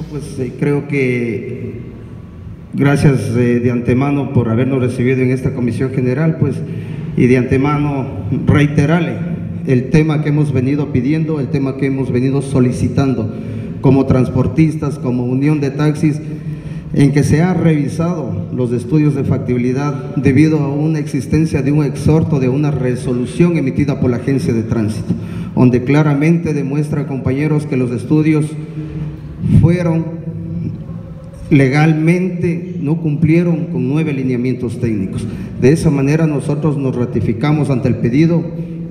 Pues creo que gracias de antemano por habernos recibido en esta comisión general, pues, y de antemano reiterarle el tema que hemos venido pidiendo, el tema que hemos venido solicitando como transportistas, como unión de taxis, en que se ha revisado los estudios de factibilidad debido a una existencia de un exhorto de una resolución emitida por la Agencia de Tránsito, donde claramente demuestra, compañeros, que los estudios fueron legalmente, no cumplieron con 9 lineamientos técnicos. De esa manera nosotros nos ratificamos ante el pedido.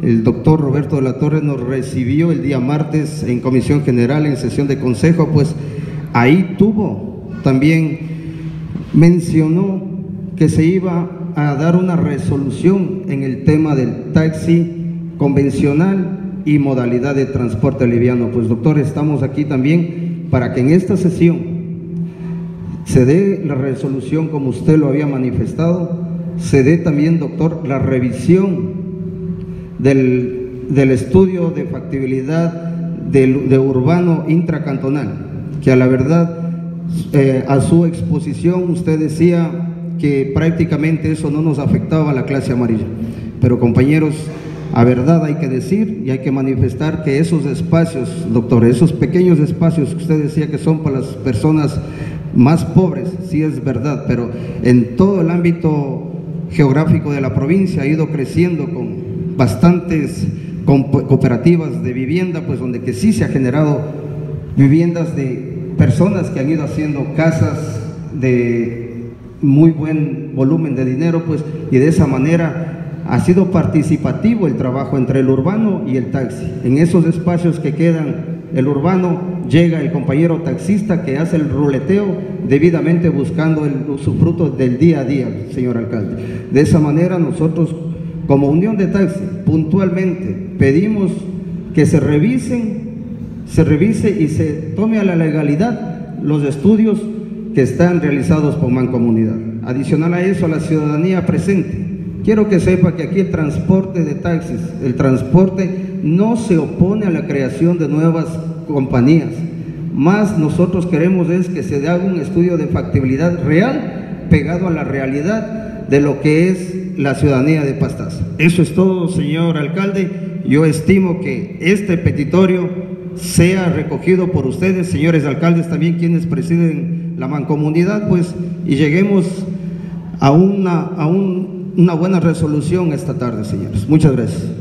El doctor Roberto de la Torre nos recibió el día martes en Comisión General, en sesión de consejo, pues ahí también mencionó que se iba a dar una resolución en el tema del taxi convencional y modalidad de transporte liviano. Pues doctor, estamos aquí también para que en esta sesión se dé la resolución como usted lo había manifestado, se dé también, doctor, la revisión del estudio de factibilidad de urbano intracantonal, que a la verdad, a su exposición usted decía que prácticamente eso no nos afectaba a la clase amarilla, pero compañeros, a verdad hay que decir y hay que manifestar que esos espacios, doctor, esos pequeños espacios que usted decía que son para las personas más pobres, sí es verdad, pero en todo el ámbito geográfico de la provincia ha ido creciendo con bastantes cooperativas de vivienda, pues donde que sí se ha generado viviendas de personas que han ido haciendo casas de muy buen volumen de dinero, pues, y de esa manera ha sido participativo el trabajo entre el urbano y el taxi. En esos espacios que quedan el urbano, llega el compañero taxista que hace el ruleteo debidamente buscando el usufructo del día a día, señor alcalde. De esa manera nosotros, como unión de taxi, puntualmente pedimos que se revise y se tome a la legalidad los estudios que están realizados por Mancomunidad. Adicional a eso, a la ciudadanía presente, quiero que sepa que aquí el transporte de taxis, el transporte no se opone a la creación de nuevas compañías, más nosotros queremos es que se haga un estudio de factibilidad real, pegado a la realidad de lo que es la ciudadanía de Pastaza. Eso es todo, señor alcalde. Yo estimo que este petitorio sea recogido por ustedes, señores alcaldes, también quienes presiden la mancomunidad, pues, y lleguemos a una buena resolución esta tarde, señores. Muchas gracias.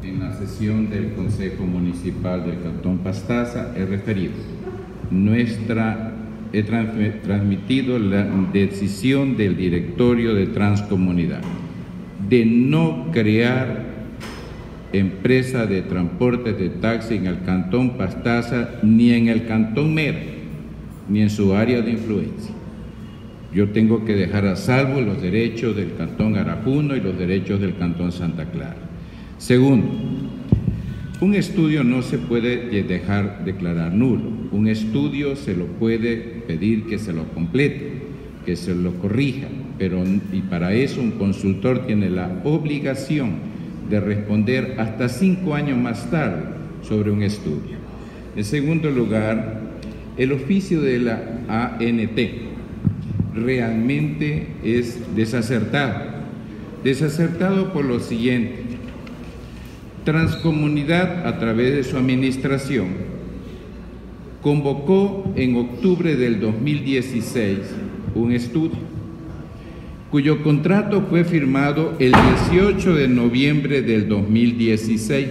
En la sesión del Consejo Municipal del Cantón Pastaza he referido he transmitido la decisión del directorio de Transcomunidad de no crear empresa de transporte de taxi en el Cantón Pastaza, ni en el Cantón Mera, ni en su área de influencia. Yo tengo que dejar a salvo los derechos del Cantón Arapuno y los derechos del Cantón Santa Clara. Segundo, un estudio no se puede dejar declarar nulo. Un estudio se lo puede pedir que se lo complete, que se lo corrija, y para eso un consultor tiene la obligación de responder hasta 5 años más tarde sobre un estudio. En segundo lugar, el oficio de la ANT realmente es desacertado por lo siguiente. Transcomunidad, a través de su administración, convocó en octubre del 2016 un estudio, cuyo contrato fue firmado el 18 de noviembre del 2016.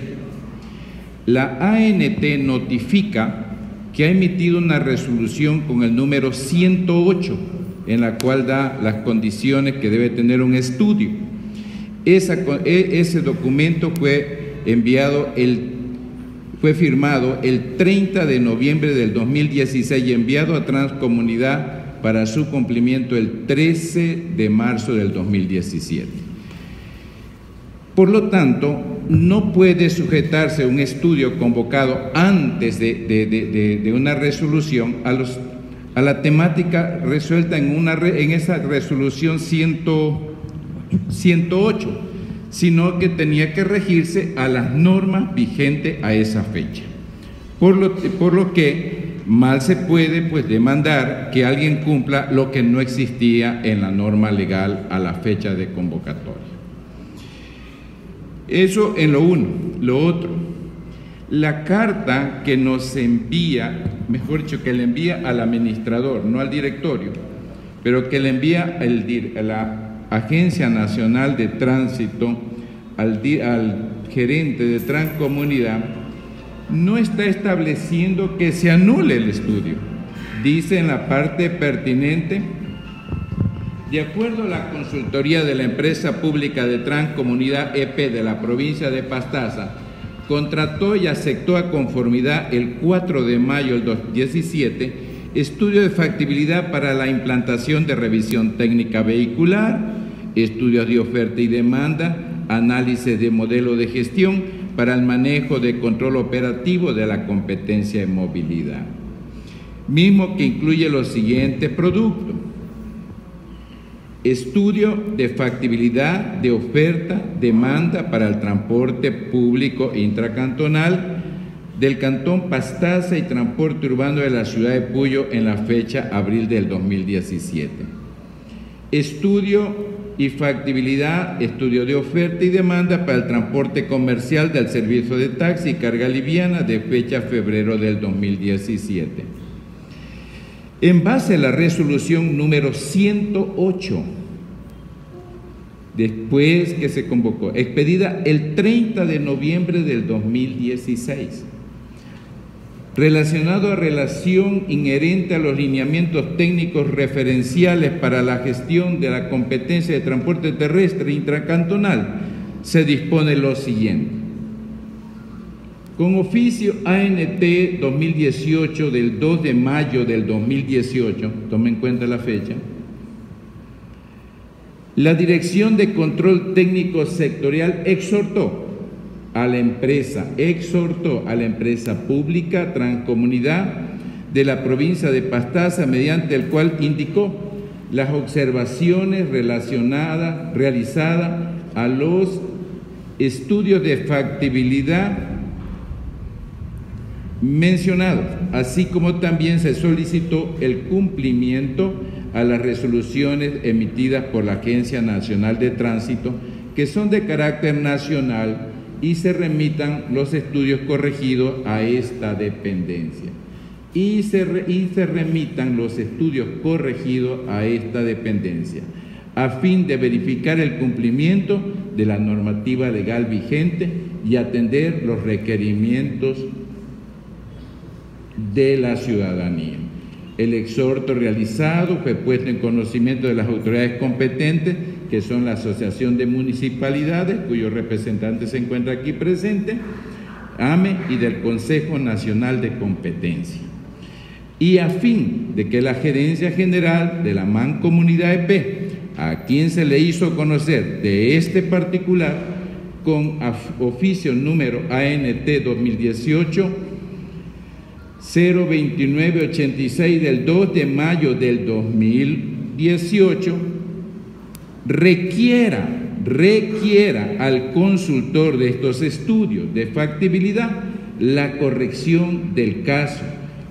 La ANT notifica que ha emitido una resolución con el número 108, en la cual da las condiciones que debe tener un estudio. Ese documento fue firmado el 30 de noviembre del 2016 y enviado a Transcomunidad para su cumplimiento el 13 de marzo del 2017. Por lo tanto, no puede sujetarse un estudio convocado antes de una resolución a la temática resuelta en esa resolución 108. sino que tenía que regirse a las normas vigentes a esa fecha. Por lo que mal se puede pues demandar que alguien cumpla lo que no existía en la norma legal a la fecha de convocatoria. Eso en lo uno. Lo otro, la carta que nos envía, mejor dicho, que le envía al administrador, no al directorio, pero que le envía a la Agencia Nacional de Tránsito, al gerente de Transcomunidad, no está estableciendo que se anule el estudio. Dice en la parte pertinente: de acuerdo a la consultoría de la empresa pública de Transcomunidad EP de la provincia de Pastaza, contrató y aceptó a conformidad el 4 de mayo del 2017 estudio de factibilidad para la implantación de revisión técnica vehicular, estudios de oferta y demanda, análisis de modelo de gestión para el manejo de control operativo de la competencia en movilidad, mismo que incluye los siguientes productos: estudio de factibilidad de oferta, demanda para el transporte público intracantonal del Cantón Pastaza y transporte urbano de la ciudad de Puyo en la fecha abril del 2017. Estudio y factibilidad, estudio de oferta y demanda para el transporte comercial del servicio de taxi y carga liviana de fecha febrero del 2017. En base a la resolución número 108, después que se convocó, expedida el 30 de noviembre del 2016, relacionado a relación inherente a los lineamientos técnicos referenciales para la gestión de la competencia de transporte terrestre intracantonal, se dispone lo siguiente. Con oficio ANT 2018 del 2 de mayo del 2018, tomen en cuenta la fecha, la Dirección de Control Técnico Sectorial exhortó a la empresa pública Transcomunidad de la provincia de Pastaza, mediante el cual indicó las observaciones realizadas a los estudios de factibilidad mencionados, así como también se solicitó el cumplimiento a las resoluciones emitidas por la Agencia Nacional de Tránsito, que son de carácter nacional, y se remitan los estudios corregidos a esta dependencia. Y se remitan los estudios corregidos a esta dependencia, a fin de verificar el cumplimiento de la normativa legal vigente y atender los requerimientos de la ciudadanía. El exhorto realizado fue puesto en conocimiento de las autoridades competentes, que son la Asociación de Municipalidades, cuyo representante se encuentra aquí presente, AME, y del Consejo Nacional de Competencia. Y a fin de que la Gerencia General de la Mancomunidad EP, a quien se le hizo conocer de este particular, con oficio número ANT 2018 02986 del 2 de mayo del 2018, requiera al consultor de estos estudios de factibilidad la corrección del caso.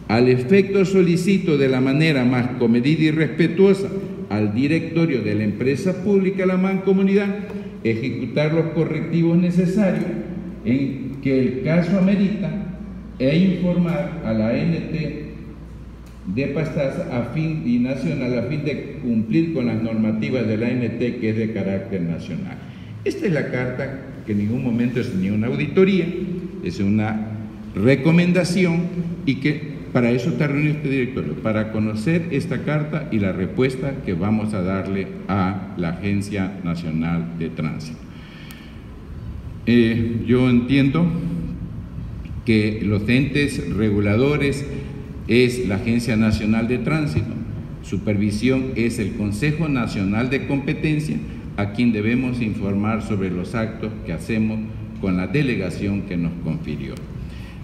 Al efecto, solicito de la manera más comedida y respetuosa al directorio de la empresa pública La Mancomunidad ejecutar los correctivos necesarios en que el caso amerita e informar a la ANT de Pastaza y nacional a fin de cumplir con las normativas de la ANT, que es de carácter nacional. Esta es la carta, que en ningún momento es ni una auditoría, es una recomendación, y que para eso está reunido este directorio, para conocer esta carta y la respuesta que vamos a darle a la Agencia Nacional de Tránsito. Yo entiendo que los entes reguladores es la Agencia Nacional de Tránsito, supervisión es el Consejo Nacional de Competencia, a quien debemos informar sobre los actos que hacemos con la delegación que nos confirió.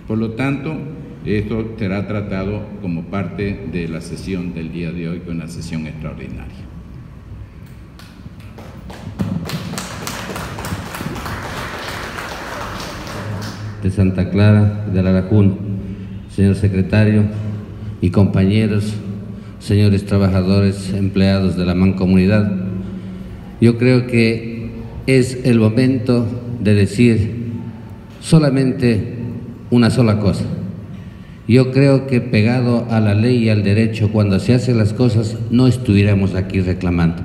Por lo tanto, esto será tratado como parte de la sesión del día de hoy, con una sesión extraordinaria. de Santa Clara, de Larajún, señor secretario y compañeros, señores trabajadores, empleados de la Mancomunidad. Yo creo que es el momento de decir solamente una sola cosa. Yo creo que pegado a la ley y al derecho, cuando se hacen las cosas, no estuviéramos aquí reclamando.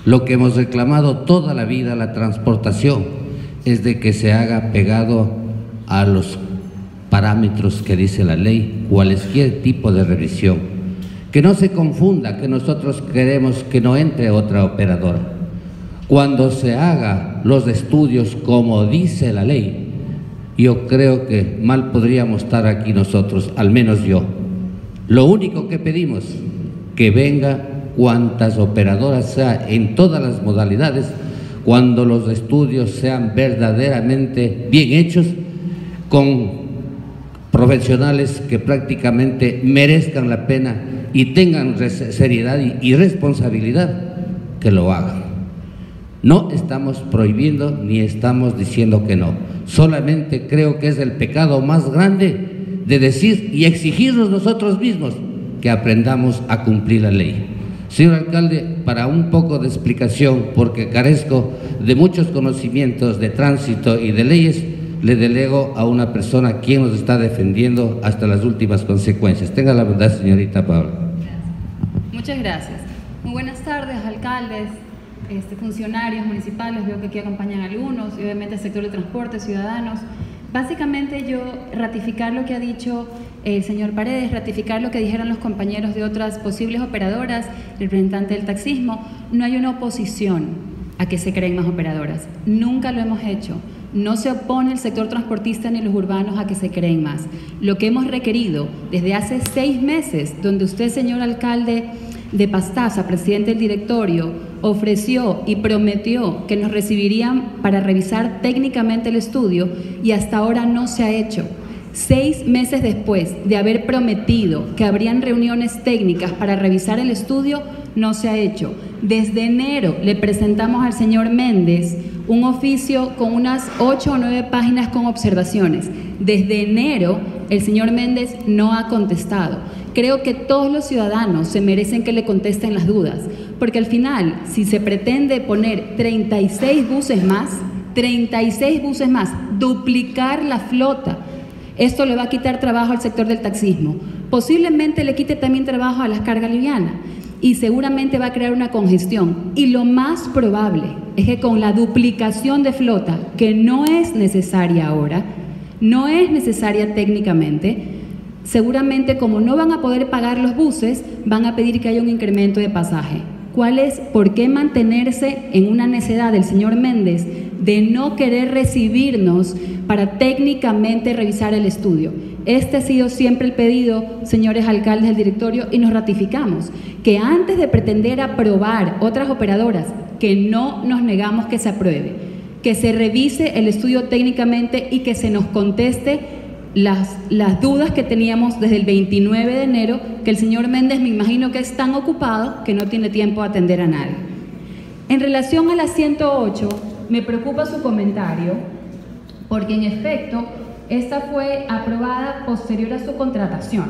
Lo que hemos reclamado toda la vida, la transportación, es de que se haga pegado a los parámetros que dice la ley, cualquier tipo de revisión. Que no se confunda que nosotros queremos que no entre otra operadora. Cuando se haga los estudios como dice la ley, yo creo que mal podríamos estar aquí nosotros, al menos yo. Lo único que pedimos, que venga cuantas operadoras sea en todas las modalidades, cuando los estudios sean verdaderamente bien hechos, con profesionales que prácticamente merezcan la pena y tengan seriedad y responsabilidad, que lo hagan. No estamos prohibiendo ni estamos diciendo que no. Solamente creo que es el pecado más grande de decir y exigirnos nosotros mismos que aprendamos a cumplir la ley. Señor alcalde, para un poco de explicación, porque carezco de muchos conocimientos de tránsito y de leyes, le delego a una persona quien nos está defendiendo hasta las últimas consecuencias. Tenga la bondad, señorita Paula. Muchas gracias. Muy buenas tardes, alcaldes, funcionarios municipales, veo que aquí acompañan algunos, y obviamente el sector de transporte, ciudadanos. Básicamente yo ratificar lo que ha dicho el señor Paredes, ratificar lo que dijeron los compañeros de otras posibles operadoras, el representante del taxismo. No hay una oposición a que se creen más operadoras, nunca lo hemos hecho. No se opone el sector transportista ni los urbanos a que se creen más. Lo que hemos requerido desde hace 6 meses, donde usted, señor alcalde de Pastaza, presidente del directorio, ofreció y prometió que nos recibirían para revisar técnicamente el estudio, y hasta ahora no se ha hecho. 6 meses después de haber prometido que habrían reuniones técnicas para revisar el estudio, no se ha hecho. Desde enero le presentamos al señor Méndez un oficio con unas 8 o 9 páginas con observaciones. Desde enero el señor Méndez no ha contestado. Creo que todos los ciudadanos se merecen que le contesten las dudas, porque al final, si se pretende poner 36 buses más, duplicar la flota, esto le va a quitar trabajo al sector del taxismo. Posiblemente le quite también trabajo a las cargas livianas y seguramente va a crear una congestión. Y lo más probable es que con la duplicación de flota, que no es necesaria ahora, no es necesaria técnicamente, seguramente como no van a poder pagar los buses, van a pedir que haya un incremento de pasaje. ¿Por qué mantenerse en una necedad del señor Méndez de no querer recibirnos para técnicamente revisar el estudio? Este ha sido siempre el pedido, señores alcaldes del directorio, y nos ratificamos que antes de pretender aprobar otras operadoras, que no nos negamos que se apruebe, que se revise el estudio técnicamente y que se nos conteste las dudas que teníamos desde el 29 de enero, que el señor Méndez me imagino que es tan ocupado que no tiene tiempo de atender a nadie. En relación a la 108, me preocupa su comentario, porque en efecto, esta fue aprobada posterior a su contratación.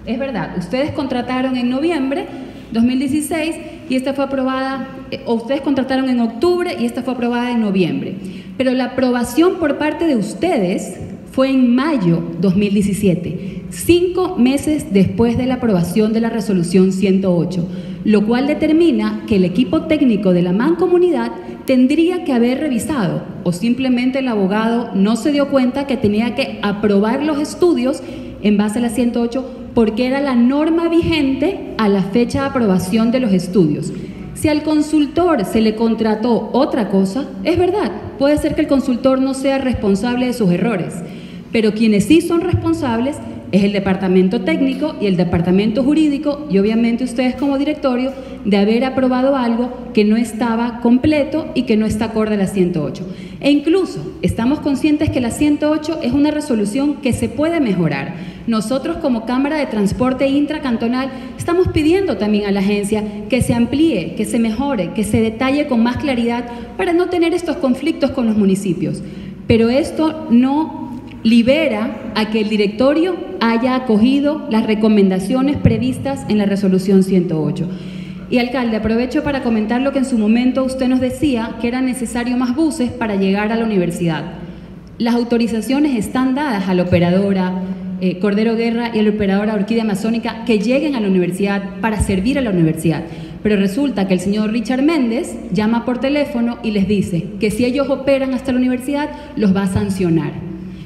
Es verdad, ustedes contrataron en noviembre 2016 y esta fue aprobada, o ustedes contrataron en octubre y esta fue aprobada en noviembre. Pero la aprobación por parte de ustedes fue en mayo 2017, 5 meses después de la aprobación de la resolución 108, lo cual determina que el equipo técnico de la Mancomunidad tendría que haber revisado, o simplemente el abogado no se dio cuenta que tenía que aprobar los estudios en base a la 108 porque era la norma vigente a la fecha de aprobación de los estudios. Si al consultor se le contrató otra cosa, es verdad, puede ser que el consultor no sea responsable de sus errores, pero quienes sí son responsables es el departamento técnico y el departamento jurídico y obviamente ustedes como directorio de haber aprobado algo que no estaba completo y que no está acorde a la 108. E incluso estamos conscientes que la 108 es una resolución que se puede mejorar. Nosotros como Cámara de Transporte Intracantonal estamos pidiendo también a la agencia que se amplíe, que se mejore, que se detalle con más claridad para no tener estos conflictos con los municipios. Pero esto no libera a que el directorio haya acogido las recomendaciones previstas en la resolución 108. Y alcalde, aprovecho para comentar lo que en su momento usted nos decía, que era necesario más buses para llegar a la universidad. Las autorizaciones están dadas a la operadora Cordero Guerra y a la operadora Orquídea Amazónica que lleguen a la universidad para servir a la universidad. Pero resulta que el señor Richard Méndez llama por teléfono y les dice que si ellos operan hasta la universidad, los va a sancionar.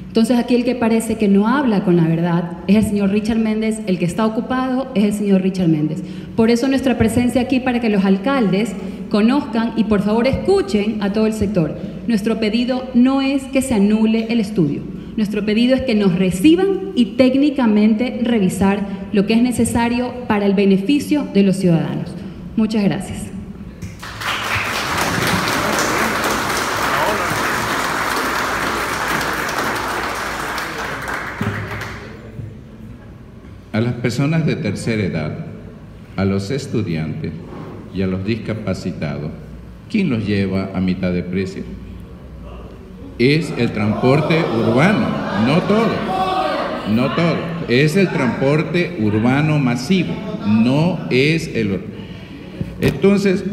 Entonces aquí el que parece que no habla con la verdad es el señor Richard Méndez, el que está ocupado es el señor Richard Méndez. Por eso nuestra presencia aquí, para que los alcaldes conozcan y por favor escuchen a todo el sector. Nuestro pedido no es que se anule el estudio, nuestro pedido es que nos reciban y técnicamente revisar lo que es necesario para el beneficio de los ciudadanos. Muchas gracias. A las personas de tercera edad, a los estudiantes y a los discapacitados, ¿quién los lleva a mitad de precio? Es el transporte urbano, no todo, es el transporte urbano masivo, no es el... Entonces,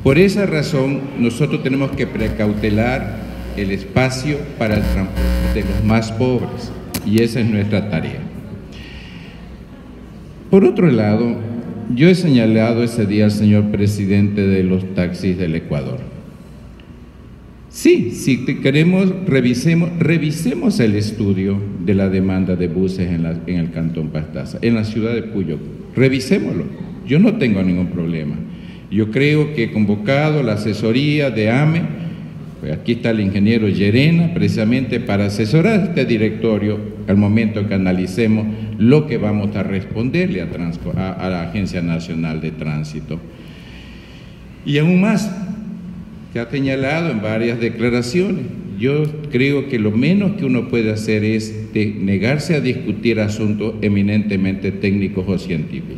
por esa razón, nosotros tenemos que precautelar el espacio para el transporte de los más pobres, y esa es nuestra tarea. Por otro lado, yo he señalado ese día al señor presidente de los taxis del Ecuador. Sí, si queremos, revisemos el estudio de la demanda de buses en el Cantón Pastaza, en la ciudad de Puyo. Revisémoslo. Yo no tengo ningún problema. Yo creo que he convocado la asesoría de AME, pues aquí está el ingeniero Llerena, precisamente para asesorar a este directorio al momento que analicemos lo que vamos a responderle a la Agencia Nacional de Tránsito. Y aún más, se ha señalado en varias declaraciones, yo creo que lo menos que uno puede hacer es negarse a discutir asuntos eminentemente técnicos o científicos.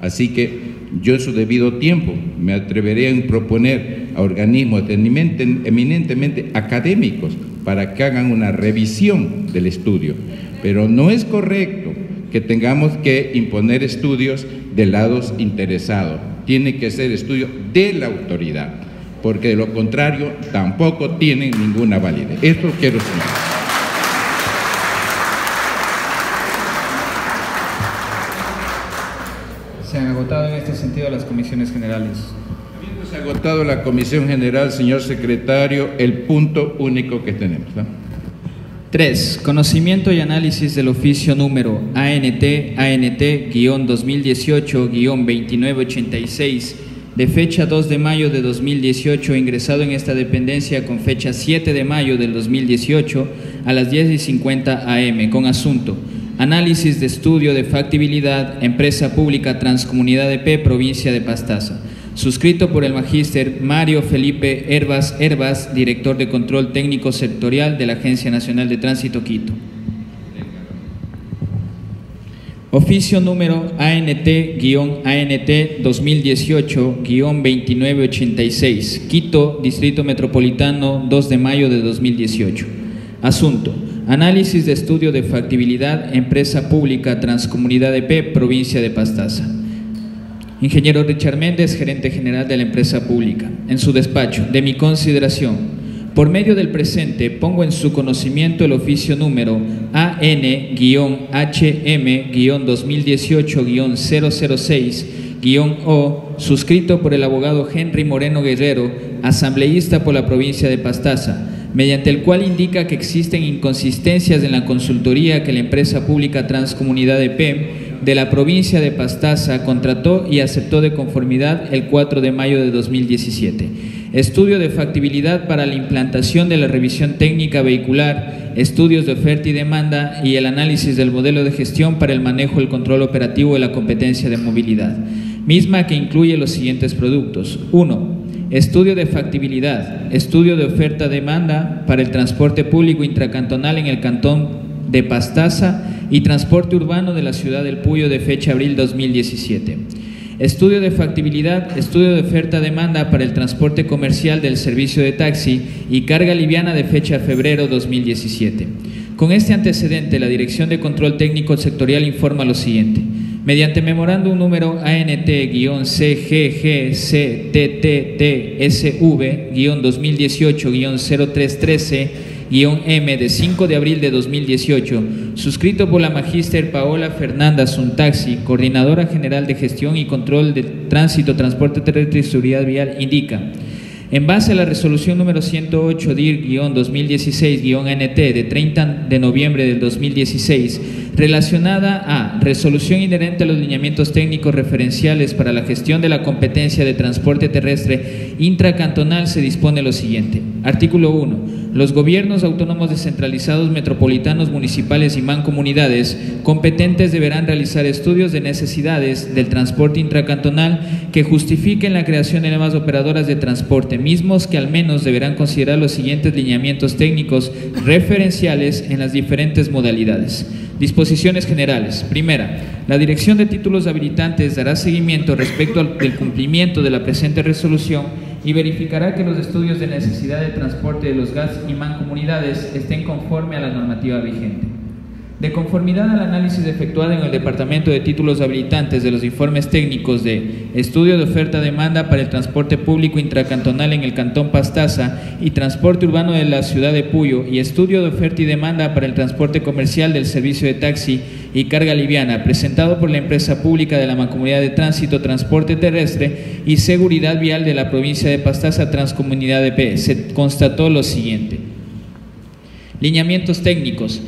Así que yo en su debido tiempo me atreveré a proponer a organismos eminentemente académicos para que hagan una revisión del estudio. Pero no es correcto que tengamos que imponer estudios de lados interesados. Tiene que ser estudio de la autoridad, porque de lo contrario tampoco tienen ninguna validez. Esto quiero señalar. Se han agotado en este sentido las comisiones generales. Habiéndose agotado la comisión general, señor secretario, el punto único que tenemos, ¿no? 3. Conocimiento y análisis del oficio número ANT-2018-2986 de fecha 2 de mayo de 2018, ingresado en esta dependencia con fecha 7 de mayo del 2018 a las 10:50 am, con asunto: análisis de estudio de factibilidad, empresa pública Transcomunidad EP, provincia de Pastaza. Suscrito por el magíster Mario Felipe Hervas, director de Control Técnico Sectorial de la Agencia Nacional de Tránsito, Quito. Oficio número ANT-2986, Quito, Distrito Metropolitano, 2 de mayo de 2018. Asunto: análisis de estudio de factibilidad, empresa pública Transcomunidad EP, provincia de Pastaza. Ingeniero Richard Méndez, gerente general de la empresa pública. En su despacho, de mi consideración, por medio del presente, pongo en su conocimiento el oficio número AN-HM-2018-006-O, suscrito por el abogado Henry Moreno Guerrero, asambleísta por la provincia de Pastaza, mediante el cual indica que existen inconsistencias en la consultoría que la empresa pública Transcomunidad EP de la provincia de Pastaza contrató y aceptó de conformidad el 4 de mayo de 2017. Estudio de factibilidad para la implantación de la revisión técnica vehicular, estudios de oferta y demanda y el análisis del modelo de gestión para el manejo y el control operativo de la competencia de movilidad, misma que incluye los siguientes productos. 1. Estudio de factibilidad, estudio de oferta-demanda para el transporte público intracantonal en el cantón de Pastaza y transporte urbano de la ciudad del Puyo de fecha abril 2017. Estudio de factibilidad, estudio de oferta-demanda para el transporte comercial del servicio de taxi y carga liviana de fecha febrero 2017. Con este antecedente, la Dirección de Control Técnico Sectorial informa lo siguiente. Mediante memorándum número ANT-CGGCTTSV-2018-0313-M de 5 de abril de 2018, suscrito por la magíster Paola Fernanda Suntaxi, Coordinadora General de Gestión y Control de Tránsito, Transporte Terrestre y Seguridad Vial, indica: en base a la resolución número 108 DIR-2016-NT de 30 de noviembre del 2016, relacionada a resolución inherente a los lineamientos técnicos referenciales para la gestión de la competencia de transporte terrestre intracantonal, se dispone lo siguiente. Artículo 1. Los gobiernos autónomos descentralizados, metropolitanos, municipales y mancomunidades competentes deberán realizar estudios de necesidades del transporte intracantonal que justifiquen la creación de nuevas operadoras de transporte, mismos que al menos deberán considerar los siguientes lineamientos técnicos referenciales en las diferentes modalidades. Disposiciones generales. Primera, la Dirección de Títulos Habilitantes dará seguimiento respecto al cumplimiento de la presente resolución y verificará que los estudios de necesidad de transporte de los GATS y mancomunidades estén conforme a la normativa vigente. De conformidad al análisis efectuado en el Departamento de Títulos Habilitantes de los informes técnicos de estudio de oferta-demanda para el transporte público intracantonal en el Cantón Pastaza y transporte urbano de la ciudad de Puyo, y estudio de oferta y demanda para el transporte comercial del servicio de taxi y carga liviana, presentado por la empresa pública de la Mancomunidad de Tránsito, Transporte Terrestre y Seguridad Vial de la provincia de Pastaza, Transcomunidad de P, se constató lo siguiente. Lineamientos técnicos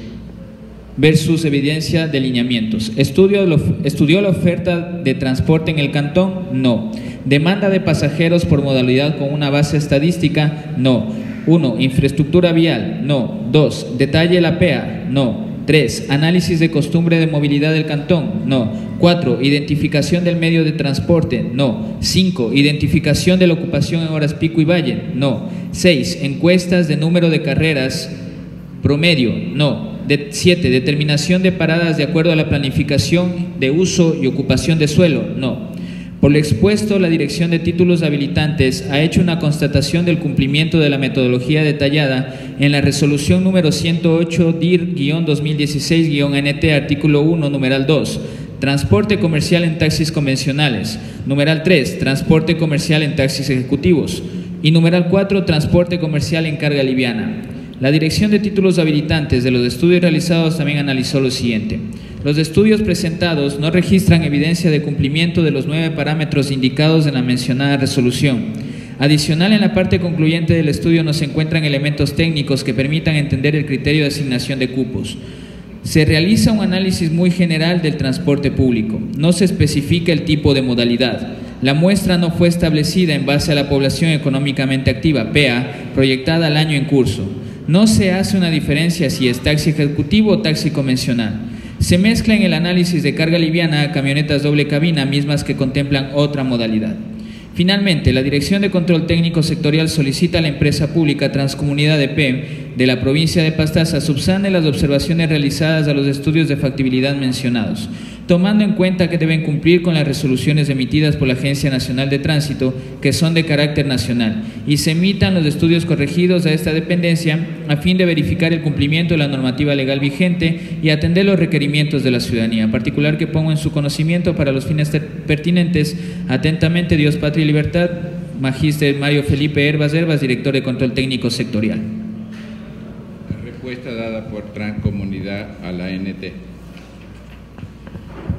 versus evidencia de lineamientos. ¿Estudió la oferta de transporte en el cantón? No. ¿Demanda de pasajeros por modalidad con una base estadística? No. 1. Infraestructura vial. No. 2. Detalle la PEA. No. 3. Análisis de costumbre de movilidad del cantón. No. 4. Identificación del medio de transporte. No. 5. Identificación de la ocupación en horas pico y valle. No. 6. Encuestas de número de carreras promedio. No. 7. Determinación de paradas de acuerdo a la planificación de uso y ocupación de suelo. No. Por lo expuesto, la Dirección de Títulos Habilitantes ha hecho una constatación del cumplimiento de la metodología detallada en la resolución número 108 DIR-2016-NT, artículo 1, numeral 2, transporte comercial en taxis convencionales, numeral 3, transporte comercial en taxis ejecutivos, y numeral 4, transporte comercial en carga liviana. La Dirección de Títulos Habilitantes de los estudios realizados también analizó lo siguiente. Los estudios presentados no registran evidencia de cumplimiento de los 9 parámetros indicados en la mencionada resolución. Adicional, en la parte concluyente del estudio no se encuentran elementos técnicos que permitan entender el criterio de asignación de cupos. Se realiza un análisis muy general del transporte público. No se especifica el tipo de modalidad. La muestra no fue establecida en base a la población económicamente activa, PEA, proyectada al año en curso. No se hace una diferencia si es taxi ejecutivo o taxi convencional. Se mezcla en el análisis de carga liviana camionetas doble cabina, mismas que contemplan otra modalidad. Finalmente, la Dirección de Control Técnico Sectorial solicita a la empresa pública Transcomunidad de P de la provincia de Pastaza subsane las observaciones realizadas a los estudios de factibilidad mencionados, tomando en cuenta que deben cumplir con las resoluciones emitidas por la Agencia Nacional de Tránsito, que son de carácter nacional, y se emitan los estudios corregidos a esta dependencia a fin de verificar el cumplimiento de la normativa legal vigente y atender los requerimientos de la ciudadanía, en particular que pongo en su conocimiento para los fines pertinentes. Atentamente, Dios, Patria y Libertad, Magíster Mario Felipe Herbas, director de Control Técnico Sectorial. La respuesta dada por Transcomunidad a la ANT.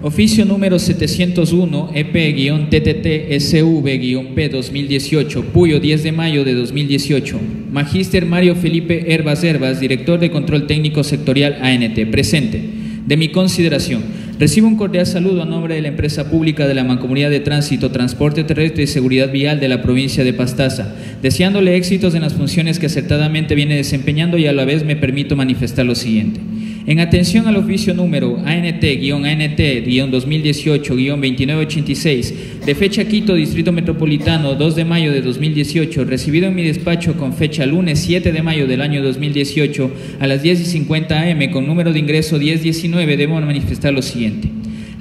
Oficio número 701 EP-TTT-SV-P 2018, Puyo, 10 de mayo de 2018. Magíster Mario Felipe Herbas, director de Control Técnico Sectorial ANT. Presente. De mi consideración, recibo un cordial saludo a nombre de la empresa pública de la Mancomunidad de Tránsito, Transporte Terrestre y Seguridad Vial de la provincia de Pastaza, deseándole éxitos en las funciones que acertadamente viene desempeñando, y a la vez me permito manifestar lo siguiente. En atención al oficio número ANT-ANT-2018-2986, de fecha Quito, Distrito Metropolitano, 2 de mayo de 2018, recibido en mi despacho con fecha lunes 7 de mayo del año 2018 a las 10:50 am con número de ingreso 1019, debo manifestar lo siguiente.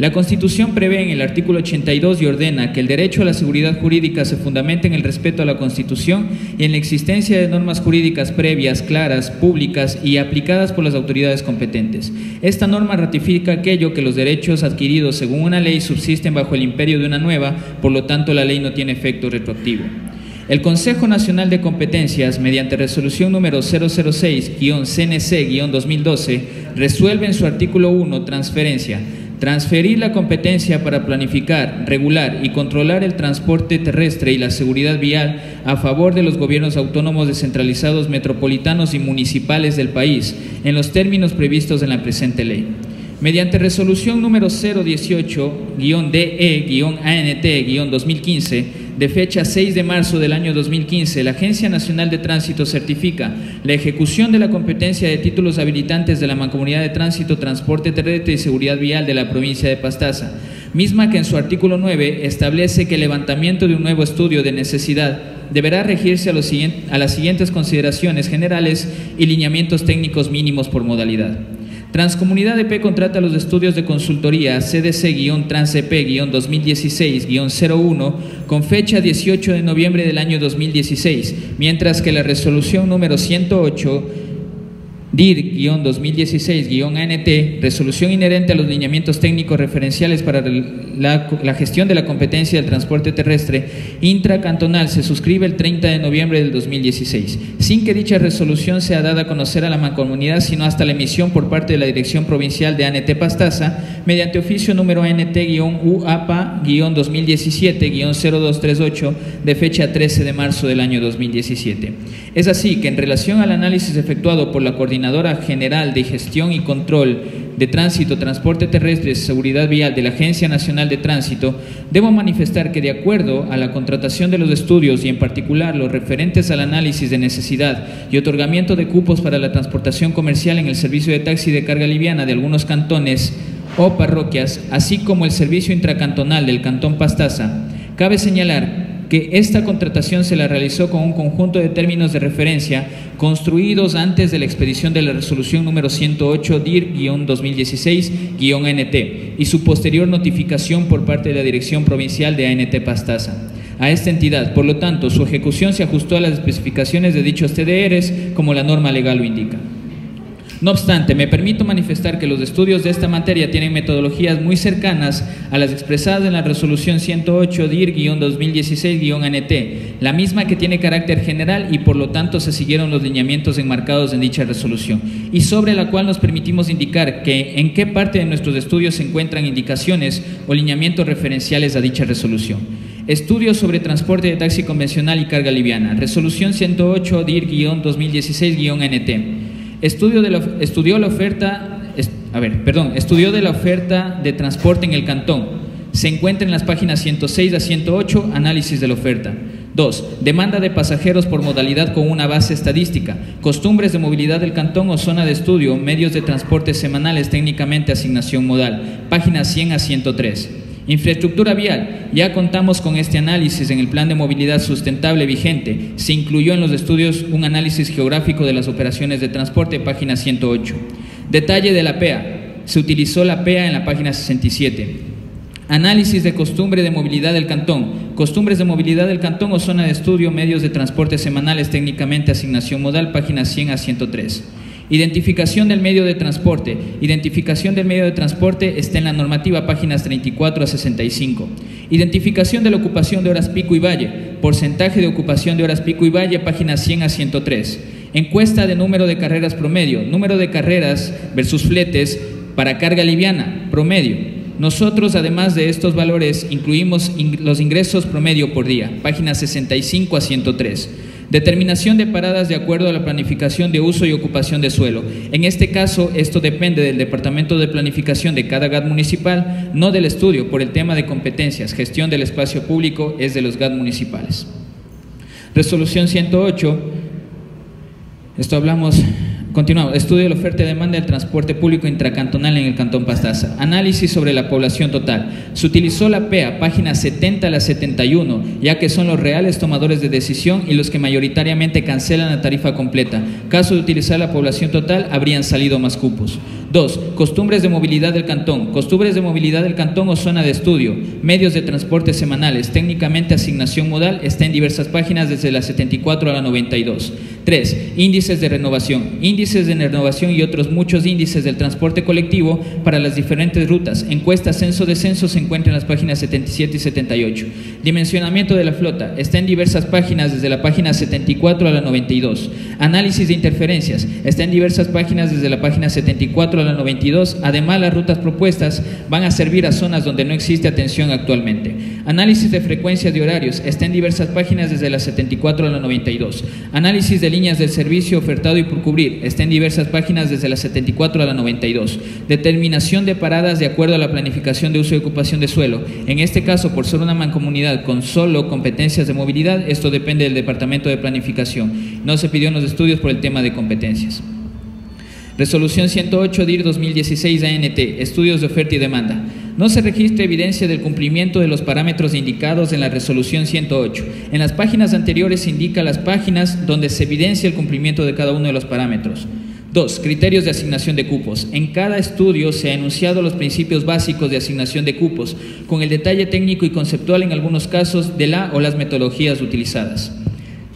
La Constitución prevé en el artículo 82 y ordena que el derecho a la seguridad jurídica se fundamenta en el respeto a la Constitución y en la existencia de normas jurídicas previas, claras, públicas y aplicadas por las autoridades competentes. Esta norma ratifica aquello que los derechos adquiridos según una ley subsisten bajo el imperio de una nueva, por lo tanto la ley no tiene efecto retroactivo. El Consejo Nacional de Competencias, mediante resolución número 006-CNC-2012, resuelve en su artículo 1, transferencia, transferir la competencia para planificar, regular y controlar el transporte terrestre y la seguridad vial a favor de los gobiernos autónomos descentralizados metropolitanos y municipales del país, en los términos previstos en la presente ley. Mediante resolución número 018-DE-ANT-2015, de fecha 6 de marzo del año 2015, la Agencia Nacional de Tránsito certifica la ejecución de la competencia de títulos habilitantes de la Mancomunidad de Tránsito, Transporte Terrestre y Seguridad Vial de la provincia de Pastaza, misma que en su artículo 9 establece que el levantamiento de un nuevo estudio de necesidad deberá regirse a las siguientes consideraciones generales y lineamientos técnicos mínimos por modalidad. Transcomunidad EP contrata los estudios de consultoría CDC-TransEP-2016-01 con fecha 18 de noviembre del año 2016, mientras que la resolución número 108 DIR-2016-ANT, resolución inherente a los lineamientos técnicos referenciales para la gestión de la competencia del transporte terrestre intracantonal, se suscribe el 30 de noviembre del 2016, sin que dicha resolución sea dada a conocer a la mancomunidad, sino hasta la emisión por parte de la Dirección Provincial de ANT Pastaza, mediante oficio número ANT-UAPA-2017-0238, de fecha 13 de marzo del año 2017. Es así que en relación al análisis efectuado por la Coordinadora General de Gestión y Control de Tránsito, Transporte Terrestre y Seguridad Vial de la Agencia Nacional de Tránsito, debo manifestar que de acuerdo a la contratación de los estudios y en particular los referentes al análisis de necesidad y otorgamiento de cupos para la transportación comercial en el servicio de taxi de carga liviana de algunos cantones o parroquias, así como el servicio intracantonal del Cantón Pastaza, cabe señalar que esta contratación se la realizó con un conjunto de términos de referencia construidos antes de la expedición de la resolución número 108 DIR-2016-ANT y su posterior notificación por parte de la Dirección Provincial de ANT Pastaza a esta entidad. Por lo tanto, su ejecución se ajustó a las especificaciones de dichos TDRs como la norma legal lo indica. No obstante, me permito manifestar que los estudios de esta materia tienen metodologías muy cercanas a las expresadas en la resolución 108 DIR-2016-ANT, la misma que tiene carácter general y por lo tanto se siguieron los lineamientos enmarcados en dicha resolución, y sobre la cual nos permitimos indicar que en qué parte de nuestros estudios se encuentran indicaciones o lineamientos referenciales a dicha resolución. Estudios sobre transporte de taxi convencional y carga liviana, resolución 108 DIR-2016-ANT. Estudió de la oferta de transporte en el cantón. Se encuentra en las páginas 106 a 108, análisis de la oferta. 2. Demanda de pasajeros por modalidad con una base estadística. Costumbres de movilidad del cantón o zona de estudio. Medios de transporte semanales, técnicamente asignación modal. Páginas 100 a 103. Infraestructura vial. Ya contamos con este análisis en el Plan de Movilidad Sustentable vigente. Se incluyó en los estudios un análisis geográfico de las operaciones de transporte, página 108. Detalle de la PEA. Se utilizó la PEA en la página 67. Análisis de costumbre de movilidad del cantón. Costumbres de movilidad del cantón o zona de estudio, medios de transporte semanales, técnicamente asignación modal, páginas 100 a 103. Identificación del medio de transporte. Identificación del medio de transporte está en la normativa, páginas 34 a 65. Identificación de la ocupación de horas pico y valle. Porcentaje de ocupación de horas pico y valle, páginas 100 a 103. Encuesta de número de carreras promedio. Número de carreras versus fletes para carga liviana, promedio. Nosotros, además de estos valores, incluimos los ingresos promedio por día, páginas 65 a 103. Determinación de paradas de acuerdo a la planificación de uso y ocupación de suelo. En este caso, esto depende del Departamento de Planificación de cada GAT municipal, no del estudio, por el tema de competencias. Gestión del espacio público es de los GAT municipales. Resolución 108. Continuamos. Estudio de la oferta y demanda del transporte público intracantonal en el Cantón Pastaza. Análisis sobre la población total. Se utilizó la PEA, páginas 70 a la 71, ya que son los reales tomadores de decisión y los que mayoritariamente cancelan la tarifa completa. Caso de utilizar la población total, habrían salido más cupos. 2. Costumbres de movilidad del cantón. Costumbres de movilidad del cantón o zona de estudio. Medios de transporte semanales. Técnicamente asignación modal. Está en diversas páginas desde la 74 a la 92. 3. Índices de renovación. Índices de renovación y otros muchos índices del transporte colectivo para las diferentes rutas. Encuesta censo-descenso se encuentra en las páginas 77 y 78. Dimensionamiento de la flota. Está en diversas páginas desde la página 74 a la 92. Análisis de interferencias. Está en diversas páginas desde la página 74 a la 92. Además, las rutas propuestas van a servir a zonas donde no existe atención actualmente. Análisis de frecuencias de horarios. Está en diversas páginas desde la 74 a la 92. Análisis de líneas del servicio ofertado y por cubrir. Está en diversas páginas desde la 74 a la 92. Determinación de paradas de acuerdo a la planificación de uso y ocupación de suelo. En este caso, por ser una mancomunidad con solo competencias de movilidad, esto depende del Departamento de Planificación. No se pidió en los estudios por el tema de competencias. Resolución 108 DIR 2016 ANT, estudios de oferta y demanda. No se registra evidencia del cumplimiento de los parámetros indicados en la resolución 108. En las páginas anteriores se indica las páginas donde se evidencia el cumplimiento de cada uno de los parámetros. 2. Criterios de asignación de cupos. En cada estudio se ha enunciado los principios básicos de asignación de cupos, con el detalle técnico y conceptual en algunos casos de la o las metodologías utilizadas.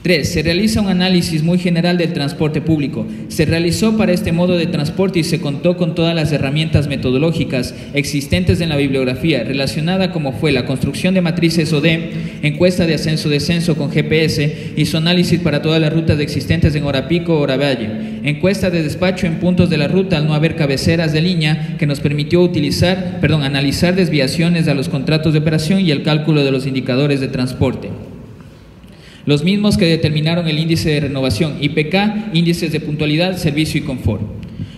3. Se realiza un análisis muy general del transporte público. Se realizó para este modo de transporte y se contó con todas las herramientas metodológicas existentes en la bibliografía relacionada como fue la construcción de matrices OD, encuesta de ascenso-descenso con GPS y su análisis para todas las rutas existentes en hora pico o hora valle, encuesta de despacho en puntos de la ruta al no haber cabeceras de línea que nos permitió analizar desviaciones a los contratos de operación y el cálculo de los indicadores de transporte. Los mismos que determinaron el índice de renovación, IPK, índices de puntualidad, servicio y confort.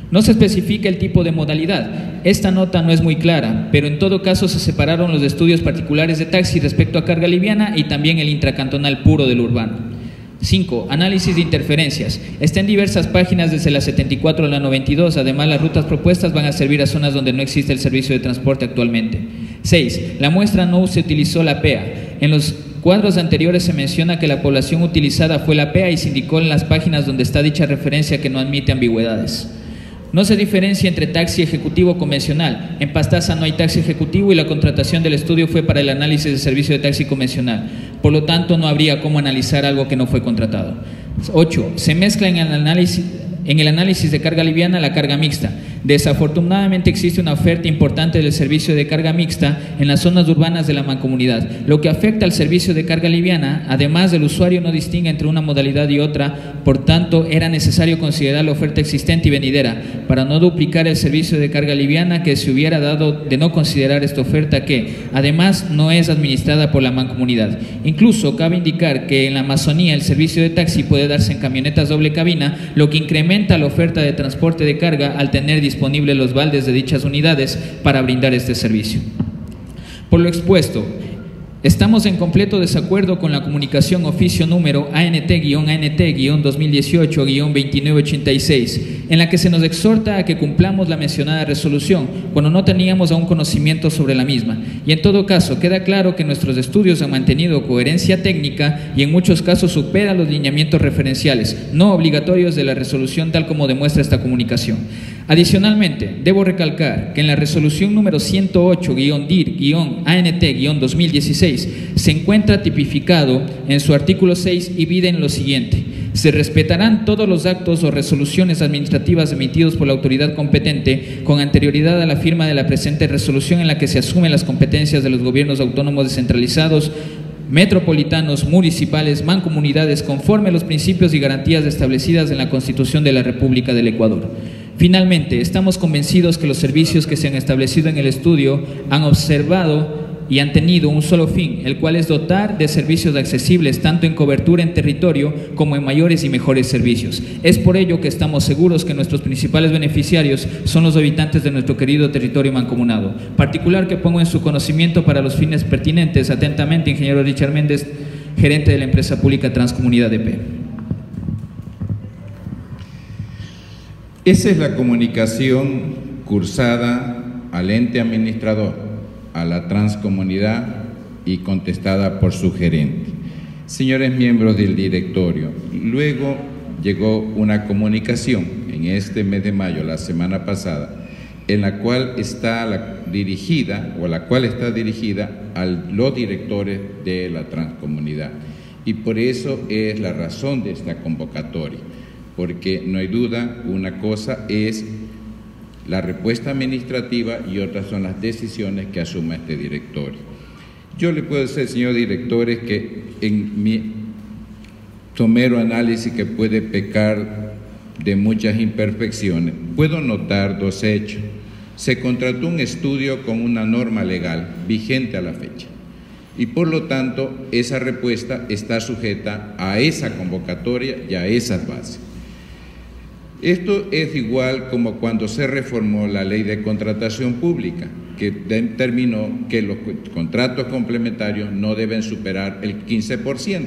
No se especifica el tipo de modalidad. Esta nota no es muy clara, pero en todo caso se separaron los estudios particulares de taxi respecto a carga liviana y también el intracantonal puro del urbano. 5. Análisis de interferencias. Está en diversas páginas desde la 74 a la 92. Además, las rutas propuestas van a servir a zonas donde no existe el servicio de transporte actualmente. 6. La muestra no se utilizó la PEA. En los cuadros anteriores se menciona que la población utilizada fue la PEA y se indicó en las páginas donde está dicha referencia que no admite ambigüedades. No se diferencia entre taxi ejecutivo convencional. En Pastaza no hay taxi ejecutivo y la contratación del estudio fue para el análisis de servicio de taxi convencional. Por lo tanto, no habría cómo analizar algo que no fue contratado. 8. Se mezcla en el análisis de carga liviana la carga mixta. Desafortunadamente existe una oferta importante del servicio de carga mixta en las zonas urbanas de la mancomunidad, lo que afecta al servicio de carga liviana. Además, el usuario no distingue entre una modalidad y otra, por tanto era necesario considerar la oferta existente y venidera para no duplicar el servicio de carga liviana que se hubiera dado de no considerar esta oferta que, además, no es administrada por la mancomunidad. Incluso cabe indicar que en la Amazonía el servicio de taxi puede darse en camionetas doble cabina, lo que incrementa la oferta de transporte de carga al tener disponibles los baldes de dichas unidades para brindar este servicio. Por lo expuesto, estamos en completo desacuerdo con la comunicación oficio número ANT-2018-2986, en la que se nos exhorta a que cumplamos la mencionada resolución, cuando no teníamos aún conocimiento sobre la misma. Y en todo caso, queda claro que nuestros estudios han mantenido coherencia técnica y en muchos casos supera los lineamientos referenciales, no obligatorios de la resolución tal como demuestra esta comunicación. Adicionalmente, debo recalcar que en la resolución número 108-DIR-ANT-2016 se encuentra tipificado en su artículo 6 y pide en lo siguiente: se respetarán todos los actos o resoluciones administrativas emitidos por la autoridad competente con anterioridad a la firma de la presente resolución en la que se asumen las competencias de los gobiernos autónomos descentralizados, metropolitanos, municipales, mancomunidades, conforme a los principios y garantías establecidas en la Constitución de la República del Ecuador. Finalmente, estamos convencidos que los servicios que se han establecido en el estudio han observado y han tenido un solo fin, el cual es dotar de servicios accesibles tanto en cobertura en territorio como en mayores y mejores servicios. Es por ello que estamos seguros que nuestros principales beneficiarios son los habitantes de nuestro querido territorio mancomunado. Particular que pongo en su conocimiento para los fines pertinentes. Atentamente, ingeniero Richard Méndez, gerente de la empresa pública Transcomunidad EP. Esa es la comunicación cursada al ente administrador, a la transcomunidad y contestada por su gerente. Señores miembros del directorio, luego llegó una comunicación en este mes de mayo, la semana pasada, en la cual está dirigida a los directores de la transcomunidad. Y por eso es la razón de esta convocatoria, porque no hay duda, una cosa es la respuesta administrativa y otras son las decisiones que asuma este directorio. Yo le puedo decir, señor directores, que en mi somero análisis, que puede pecar de muchas imperfecciones, puedo notar dos hechos. Se contrató un estudio con una norma legal vigente a la fecha y por lo tanto esa respuesta está sujeta a esa convocatoria y a esas bases. Esto es igual como cuando se reformó la ley de contratación pública, que determinó que los contratos complementarios no deben superar el 15%.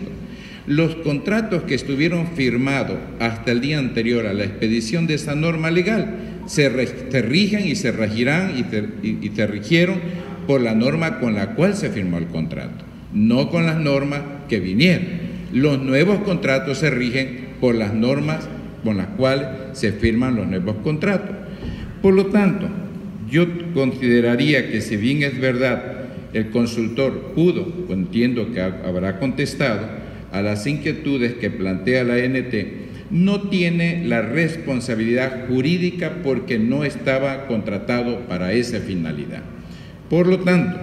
Los contratos que estuvieron firmados hasta el día anterior a la expedición de esa norma legal se rigen y se regirán y se rigieron por la norma con la cual se firmó el contrato, no con las normas que vinieron. Los nuevos contratos se rigen por las normas con las cuales se firman los nuevos contratos. Por lo tanto, yo consideraría que si bien es verdad el consultor pudo, entiendo que habrá contestado a las inquietudes que plantea la ANT, no tiene la responsabilidad jurídica porque no estaba contratado para esa finalidad. Por lo tanto,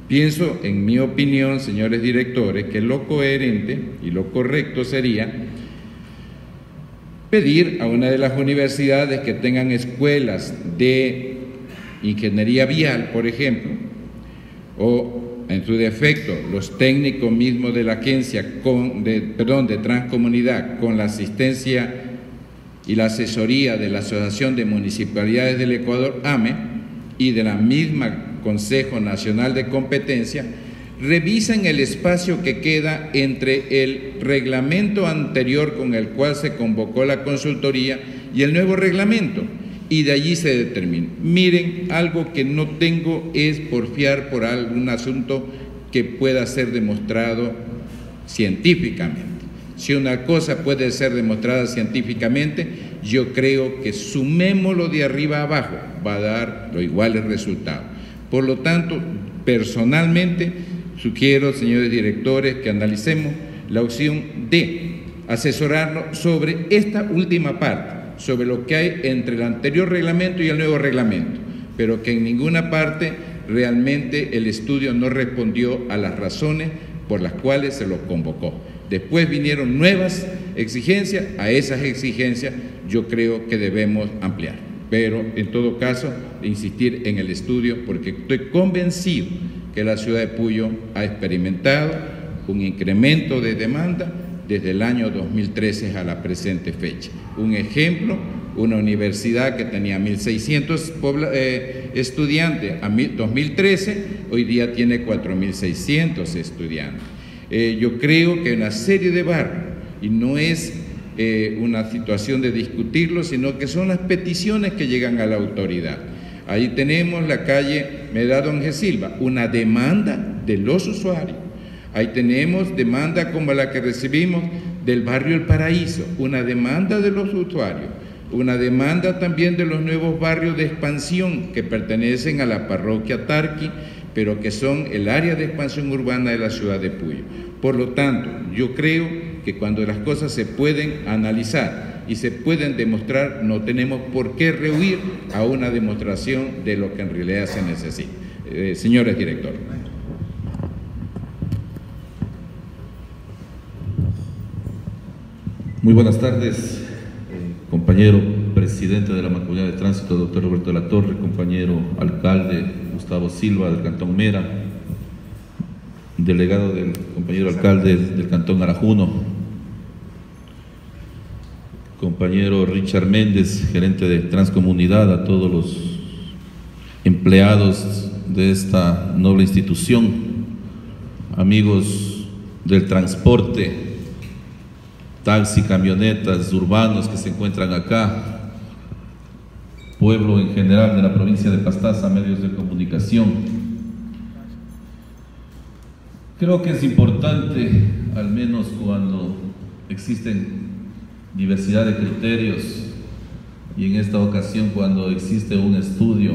pienso, en mi opinión, señores directores, que lo coherente y lo correcto sería pedir a una de las universidades que tengan escuelas de ingeniería vial, por ejemplo, o en su defecto los técnicos mismos de la agencia de Transcomunidad, con la asistencia y la asesoría de la Asociación de Municipalidades del Ecuador, AME, y de la misma Consejo Nacional de Competencia, revisen el espacio que queda entre el reglamento anterior con el cual se convocó la consultoría y el nuevo reglamento, y de allí se determina. Miren, algo que no tengo es porfiar por algún asunto que pueda ser demostrado científicamente. Si una cosa puede ser demostrada científicamente, yo creo que sumémoslo de arriba a abajo, va a dar los iguales resultados. Por lo tanto, personalmente, sugiero, señores directores, que analicemos la opción de asesorarnos sobre esta última parte, sobre lo que hay entre el anterior reglamento y el nuevo reglamento, pero que en ninguna parte realmente el estudio no respondió a las razones por las cuales se lo convocó. Después vinieron nuevas exigencias, a esas exigencias yo creo que debemos ampliar, pero en todo caso insistir en el estudio, porque estoy convencido que la ciudad de Puyo ha experimentado un incremento de demanda desde el año 2013 a la presente fecha. Un ejemplo, una universidad que tenía 1.600 estudiantes en 2013, hoy día tiene 4.600 estudiantes. Yo creo que hay una serie de barrios, y no es una situación de discutirlo, sino que son las peticiones que llegan a la autoridad. Ahí tenemos la calle Medrano Ángel Silva, una demanda de los usuarios. Ahí tenemos demanda como la que recibimos del barrio El Paraíso, una demanda de los usuarios, una demanda también de los nuevos barrios de expansión que pertenecen a la parroquia Tarqui, pero que son el área de expansión urbana de la ciudad de Puyo. Por lo tanto, yo creo que cuando las cosas se pueden analizar y se pueden demostrar, no tenemos por qué rehuir a una demostración de lo que en realidad se necesita. Señores directores. Muy buenas tardes, compañero presidente de la Mancomunidad de Tránsito, doctor Roberto de la Torre, compañero alcalde Gustavo Silva del Cantón Mera, delegado del compañero alcalde del Cantón Arajuno, compañero Richard Méndez, gerente de Transcomunidad, a todos los empleados de esta noble institución, amigos del transporte, taxi, camionetas, urbanos que se encuentran acá, pueblo en general de la provincia de Pastaza, medios de comunicación. Creo que es importante, al menos cuando existen diversidad de criterios, y en esta ocasión cuando existe un estudio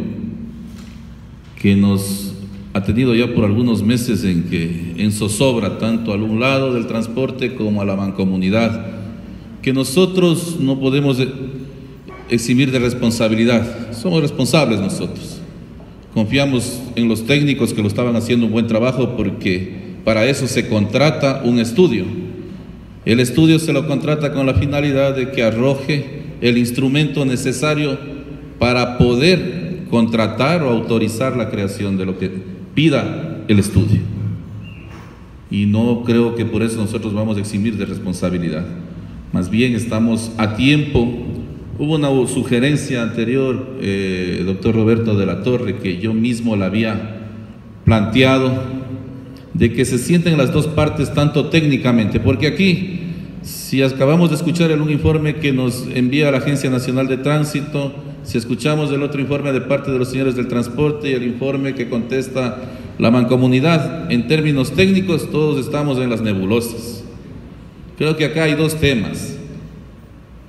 que nos ha tenido ya por algunos meses en zozobra tanto al un lado del transporte como a la mancomunidad, que nosotros no podemos eximir de responsabilidad. Somos responsables nosotros. Confiamos en los técnicos que lo estaban haciendo un buen trabajo, porque para eso se contrata un estudio. El estudio se lo contrata con la finalidad de que arroje el instrumento necesario para poder contratar o autorizar la creación de lo que pida el estudio. Y no creo que por eso nosotros vamos a eximir de responsabilidad. Más bien estamos a tiempo. Hubo una sugerencia anterior, doctor Roberto de la Torre, que yo mismo la había planteado, de que se sienten las dos partes tanto técnicamente, porque aquí, si acabamos de escuchar un informe que nos envía la Agencia Nacional de Tránsito, si escuchamos el otro informe de parte de los señores del transporte y el informe que contesta la mancomunidad, en términos técnicos todos estamos en las nebulosas. Creo que acá hay dos temas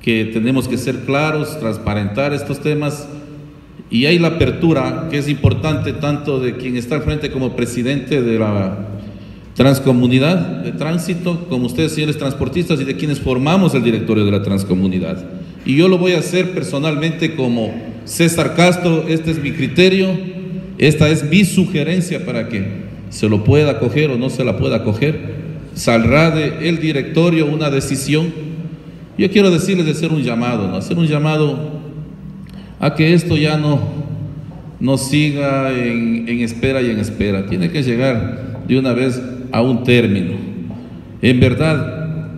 que tenemos que ser claros, transparentar estos temas, y hay la apertura que es importante tanto de quien está al frente como presidente de la Transcomunidad de Tránsito, como ustedes, señores transportistas, y de quienes formamos el directorio de la Transcomunidad. Y yo lo voy a hacer personalmente como César Castro. Este es mi criterio, esta es mi sugerencia para que se lo pueda coger o no se la pueda coger. Saldrá del directorio una decisión. Yo quiero decirles de hacer un llamado, ¿no? Hacer un llamado a que esto ya no siga en espera y en espera. Tiene que llegar de una vez a un término. En verdad,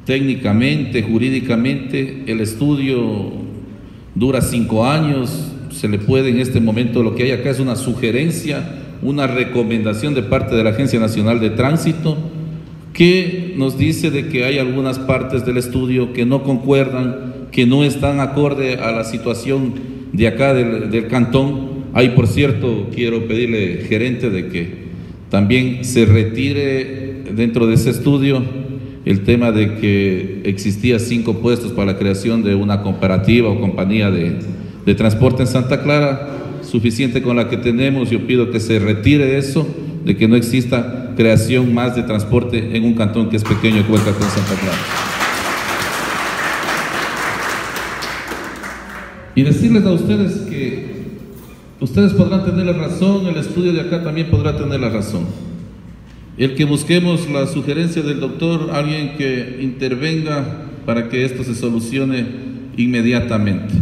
técnicamente, jurídicamente, el estudio dura 5 años. Se le puede en este momento, lo que hay acá es una sugerencia, una recomendación de parte de la Agencia Nacional de Tránsito, que nos dice de que hay algunas partes del estudio que no concuerdan, que no están acorde a la situación de acá del cantón. Ahí, por cierto, quiero pedirle, gerente, de que también se retire dentro de ese estudio el tema de que existía 5 puestos para la creación de una cooperativa o compañía de transporte en Santa Clara. Suficiente con la que tenemos. Yo pido que se retire eso, de que no exista creación más de transporte en un cantón que es pequeño como el cantón Santa Clara. Y decirles a ustedes que ustedes podrán tener la razón, el estudio de acá también podrá tener la razón. El que busquemos la sugerencia del doctor, alguien que intervenga para que esto se solucione inmediatamente.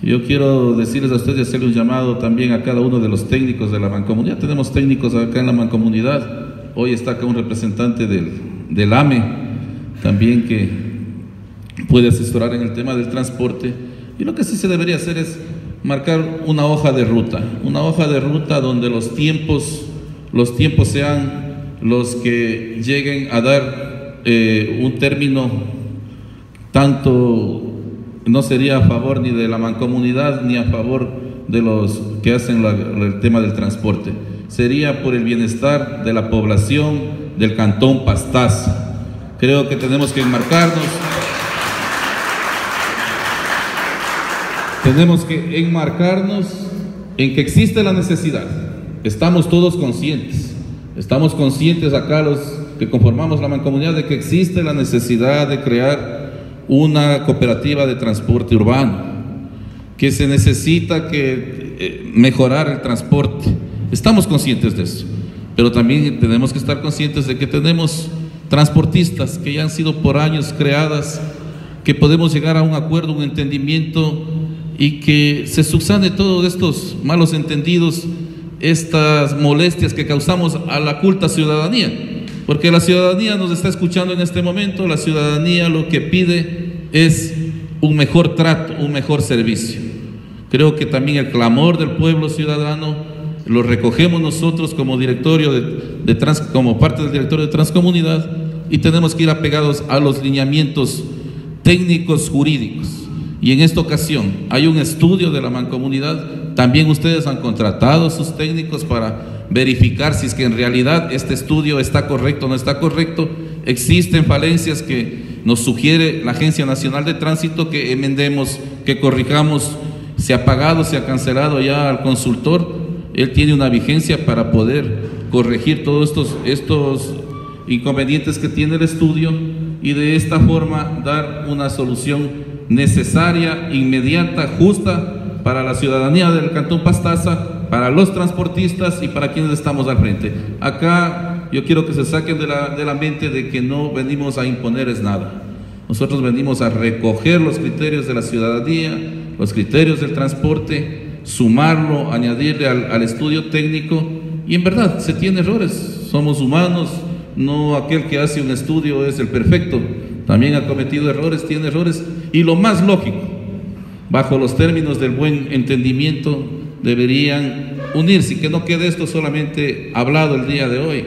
Yo quiero decirles a ustedes y hacerle un llamado también a cada uno de los técnicos de la mancomunidad. Tenemos técnicos acá en la mancomunidad. Hoy está acá un representante del AME, también, que puede asesorar en el tema del transporte. Y lo que sí se debería hacer es marcar una hoja de ruta donde los tiempos sean los que lleguen a dar un término, tanto no sería a favor ni de la mancomunidad ni a favor de los que hacen el tema del transporte, sería por el bienestar de la población del cantón Pastaza. Creo que tenemos que enmarcarnos. Tenemos que enmarcarnos en que existe la necesidad. Estamos todos conscientes. Estamos conscientes acá los que conformamos la mancomunidad de que existe la necesidad de crear una cooperativa de transporte urbano, que se necesita mejorar el transporte. Estamos conscientes de eso, pero también tenemos que estar conscientes de que tenemos transportistas que ya han sido por años creadas, que podemos llegar a un acuerdo, un entendimiento, y que se subsane todos estos malos entendidos, estas molestias que causamos a la culta ciudadanía, porque la ciudadanía nos está escuchando en este momento. La ciudadanía lo que pide es un mejor trato, un mejor servicio. Creo que también el clamor del pueblo ciudadano lo recogemos nosotros como directorio como parte del directorio de Transcomunidad, y tenemos que ir apegados a los lineamientos técnicos jurídicos. Y en esta ocasión hay un estudio de la mancomunidad. También ustedes han contratado a sus técnicos para verificar si es que en realidad este estudio está correcto o no está correcto. existen falencias que nos sugiere la Agencia Nacional de Tránsito que enmendemos, que corrijamos. Se ha pagado, se ha cancelado ya al consultor, él tiene una vigencia para poder corregir todos estos inconvenientes que tiene el estudio y de esta forma dar una solución necesaria, inmediata, justa para la ciudadanía del Cantón Pastaza, para los transportistas y para quienes estamos al frente. Acá yo quiero que se saquen de la mente de que no venimos a imponerles nada. Nosotros venimos a recoger los criterios de la ciudadanía, los criterios del transporte, sumarlo, añadirle al estudio técnico, y en verdad se tiene errores, somos humanos, no aquel que hace un estudio es el perfecto, también ha cometido errores, tiene errores, y lo más lógico, bajo los términos del buen entendimiento, deberían unirse, y que no quede esto solamente hablado el día de hoy,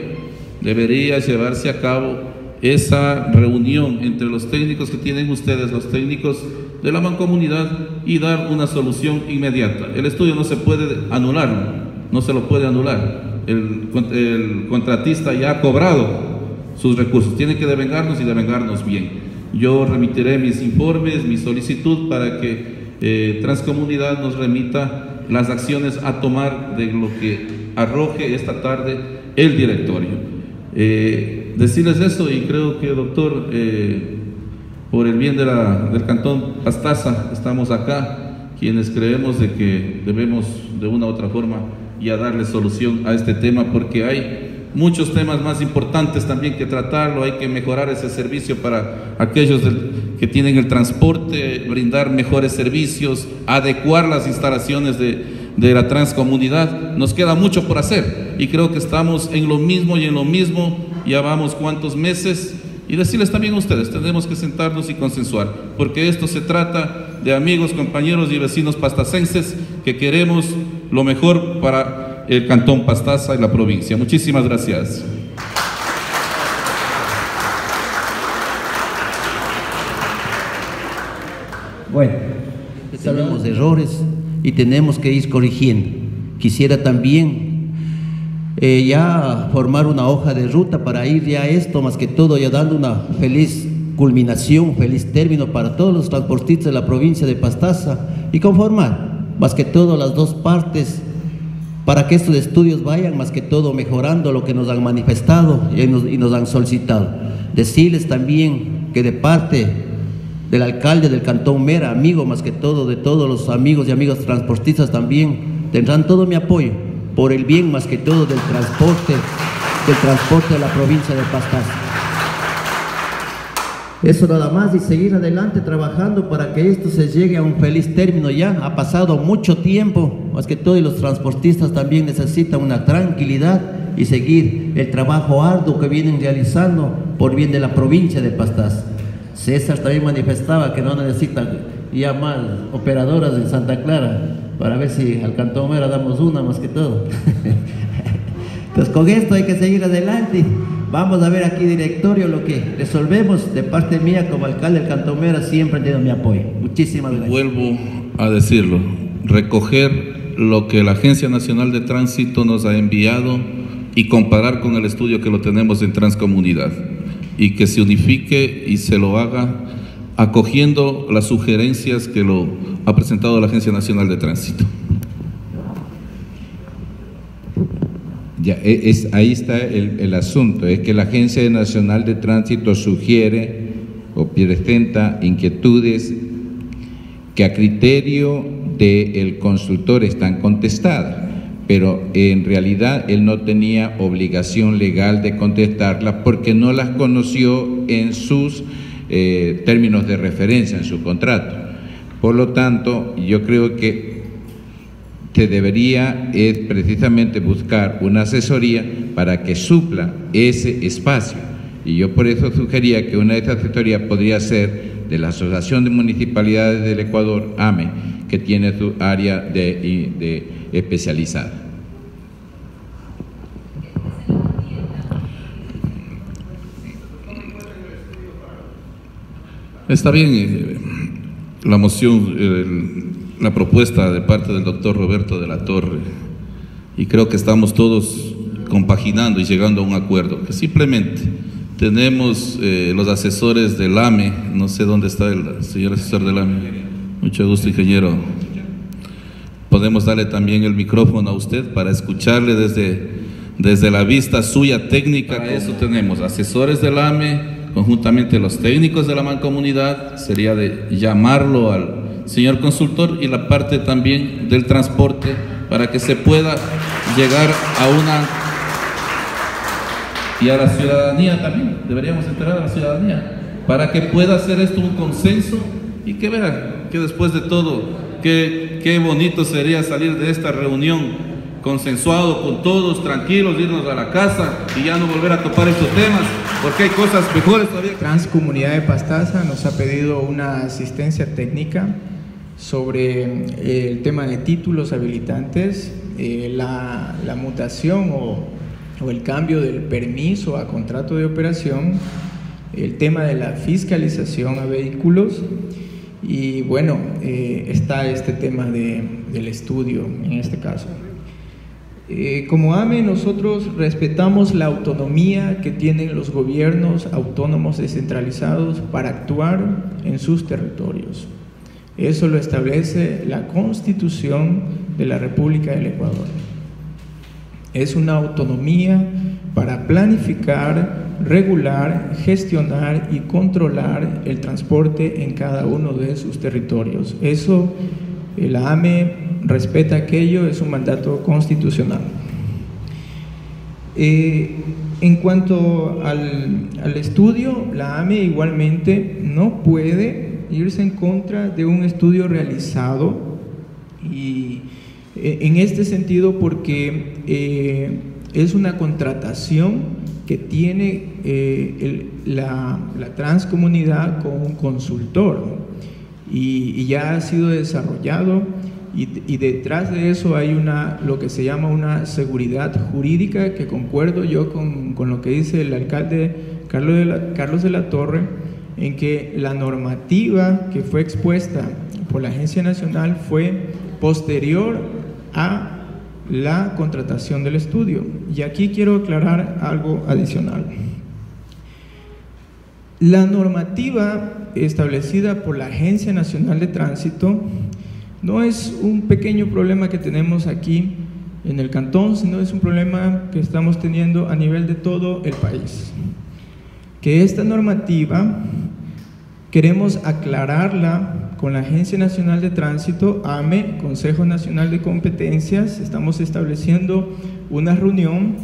debería llevarse a cabo esa reunión entre los técnicos que tienen ustedes, los técnicos de la mancomunidad, y dar una solución inmediata. El estudio no se puede anular, no se lo puede anular. El contratista ya ha cobrado sus recursos, tiene que devengarnos y devengarnos bien. Yo remitiré mis informes, mi solicitud para que Transcomunidad nos remita las acciones a tomar de lo que arroje esta tarde el directorio. Decirles eso, y creo que, doctor, por el bien del Cantón Pastaza, estamos acá, quienes creemos de que debemos de una u otra forma ya darle solución a este tema, porque hay muchos temas más importantes también que tratarlo. Hay que mejorar ese servicio para aquellos que tienen el transporte, brindar mejores servicios, adecuar las instalaciones de la Transcomunidad. Nos queda mucho por hacer y creo que estamos en lo mismo y en lo mismo, ya vamos cuántos meses, y decirles también a ustedes, tenemos que sentarnos y consensuar, porque esto se trata de amigos, compañeros y vecinos pastacenses que queremos lo mejor para el Cantón Pastaza y la provincia. Muchísimas gracias. Bueno, tenemos errores y tenemos que ir corrigiendo. Quisiera también ya formar una hoja de ruta para ir ya esto, más que todo ya dando una feliz culminación, feliz término para todos los transportistas de la provincia de Pastaza, y conformar más que todo las dos partes para que estos estudios vayan más que todo mejorando lo que nos han manifestado y nos han solicitado. Decirles también que de parte del alcalde del Cantón Mera, amigo más que todo de todos los amigos y amigas transportistas, también tendrán todo mi apoyo por el bien más que todo del transporte de la provincia de Pastaza. Eso nada más, y seguir adelante trabajando para que esto se llegue a un feliz término. Ya ha pasado mucho tiempo, más que todo, y los transportistas también necesitan una tranquilidad y seguir el trabajo arduo que vienen realizando por bien de la provincia de Pastaza. César también manifestaba que no necesitan ya más operadoras en Santa Clara, para ver si al Cantón Mera damos una más que todo. Entonces con esto hay que seguir adelante. Vamos a ver aquí, directorio, lo que resolvemos. De parte mía como alcalde del Cantón Mera siempre han tenido mi apoyo. Muchísimas gracias. Vuelvo a decirlo, recoger lo que la Agencia Nacional de Tránsito nos ha enviado y comparar con el estudio que lo tenemos en Transcomunidad, y que se unifique y se lo haga acogiendo las sugerencias que lo ha presentado la Agencia Nacional de Tránsito. Ya, ahí está el asunto, es que la Agencia Nacional de Tránsito sugiere o presenta inquietudes que a criterio del consultor están contestadas, pero en realidad él no tenía obligación legal de contestarlas porque no las conoció en sus términos de referencia, en su contrato. Por lo tanto, yo creo que se debería precisamente buscar una asesoría para que supla ese espacio, y yo por eso sugería que una de esas asesorías podría ser de la Asociación de Municipalidades del Ecuador, AME, que tiene su área de especializada. Está bien la moción, la propuesta de parte del doctor Roberto de la Torre, y creo que estamos todos compaginando y llegando a un acuerdo, que simplemente tenemos los asesores del AME, no sé dónde está el señor asesor del AME. Mucho gusto, ingeniero. Podemos darle también el micrófono a usted para escucharle desde la vista suya técnica. Para eso tenemos asesores del AME, conjuntamente los técnicos de la mancomunidad, sería de llamarlo al señor consultor, y la parte también del transporte, para que se pueda llegar a una... Y a la ciudadanía también, deberíamos enterar a la ciudadanía, para que pueda hacer esto un consenso, y que vean que después de todo, qué bonito sería salir de esta reunión consensuado con todos, tranquilos, irnos a la casa y ya no volver a topar estos temas, porque hay cosas mejores todavía. Transcomunidad de Pastaza nos ha pedido una asistencia técnica sobre el tema de títulos habilitantes, la mutación o el cambio del permiso a contrato de operación, el tema de la fiscalización a vehículos, y bueno, está este tema del estudio en este caso. Como AME, nosotros respetamos la autonomía que tienen los gobiernos autónomos descentralizados para actuar en sus territorios. Eso lo establece la Constitución de la República del Ecuador. Es una autonomía para planificar, regular, gestionar y controlar el transporte en cada uno de sus territorios. Eso, la AME respeta aquello, es un mandato constitucional. En cuanto al estudio, la AME igualmente no puede irse en contra de un estudio realizado, y en este sentido porque es una contratación que tiene la transcomunidad con un consultor, y ya ha sido desarrollado, y detrás de eso hay lo que se llama una seguridad jurídica, que concuerdo yo con lo que dice el alcalde Carlos de la Torre, en que la normativa que fue expuesta por la Agencia Nacional fue posterior a la contratación del estudio. Y aquí quiero aclarar algo adicional. La normativa establecida por la Agencia Nacional de Tránsito no es un pequeño problema que tenemos aquí en el cantón, sino es un problema que estamos teniendo a nivel de todo el país. Que esta normativa queremos aclararla con la Agencia Nacional de Tránsito, AME, Consejo Nacional de Competencias. Estamos estableciendo una reunión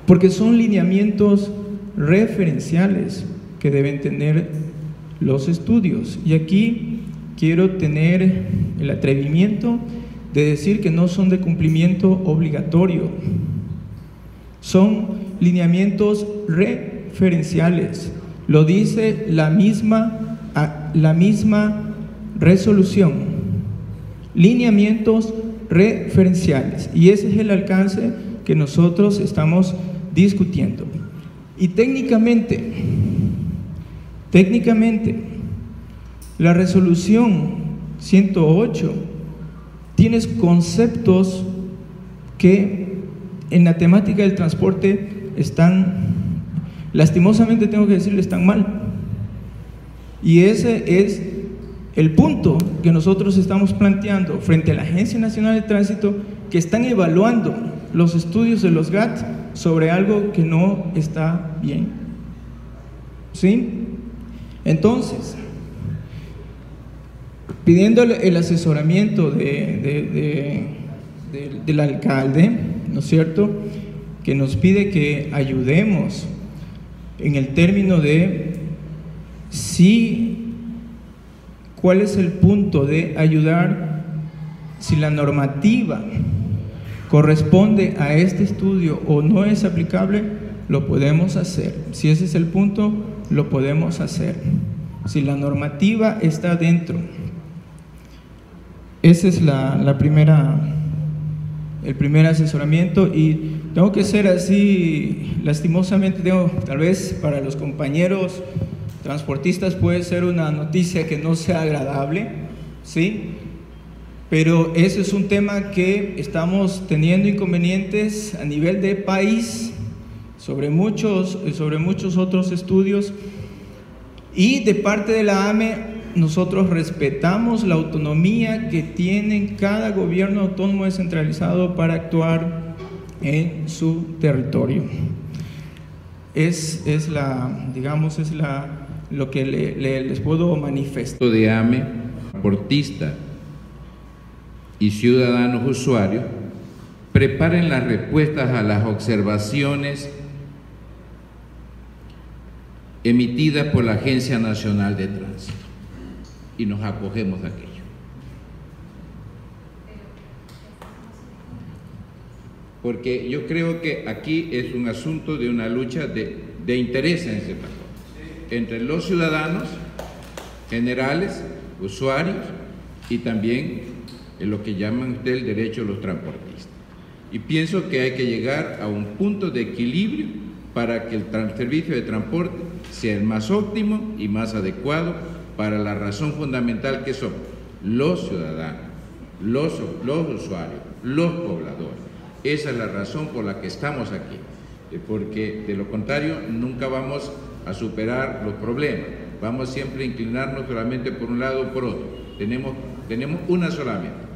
porque son lineamientos referenciales que deben tener los estudios. Y aquí quiero tener el atrevimiento de decir que no son de cumplimiento obligatorio, son lineamientos referenciales. Lo dice la misma resolución, lineamientos referenciales, y ese es el alcance que nosotros estamos discutiendo. Y técnicamente, la resolución 108 tiene conceptos que en la temática del transporte están, lastimosamente tengo que decirlo, están mal. Y ese es el punto que nosotros estamos planteando frente a la Agencia Nacional de Tránsito, que están evaluando los estudios de los GAT sobre algo que no está bien. ¿Sí? Entonces, pidiéndole el asesoramiento del alcalde, ¿no es cierto?, que nos pide que ayudemos en el término de cuál es el punto de ayudar, si la normativa corresponde a este estudio o no es aplicable, lo podemos hacer. Si ese es el punto, lo podemos hacer. Si la normativa está dentro. Ese es el primer asesoramiento, y tengo que ser así, lastimosamente, tal vez para los compañeros transportistas puede ser una noticia que no sea agradable, ¿sí? Pero ese es un tema que estamos teniendo inconvenientes a nivel de país, sobre muchos otros estudios, y de parte de la AME nosotros respetamos la autonomía que tiene cada gobierno autónomo descentralizado para actuar en su territorio. Es lo que les puedo manifestar. De AME, transportistas y ciudadanos usuarios preparen las respuestas a las observaciones emitidas por la Agencia Nacional de Tránsito y nos acogemos a aquello. Porque yo creo que aquí es un asunto de una lucha de intereses en ese país, entre los ciudadanos generales, usuarios, y también en lo que llaman ustedes el derecho de los transportistas. Y pienso que hay que llegar a un punto de equilibrio para que el servicio de transporte sea el más óptimo y más adecuado para la razón fundamental que son los ciudadanos, los usuarios, los pobladores. Esa es la razón por la que estamos aquí, porque de lo contrario nunca vamos a superar los problemas, vamos siempre a inclinarnos solamente por un lado o por otro. Tenemos una solamente.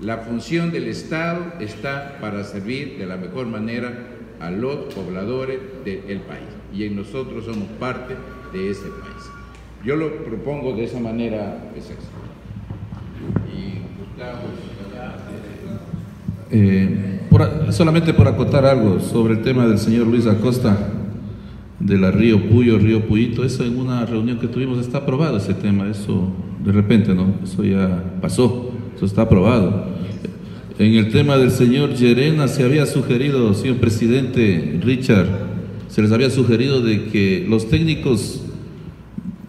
La función del Estado está para servir de la mejor manera a los pobladores del país, y nosotros somos parte de ese país. Yo lo propongo de esa manera. Y Gustavo, solamente por acotar algo sobre el tema del señor Luis Acosta, de la Río Puyo, Río Puyito. Eso en una reunión que tuvimos está aprobado ese tema, eso de repente no, eso ya pasó, eso está aprobado. En el tema del señor Llerena se había sugerido, señor presidente Richard, se les había sugerido de que los técnicos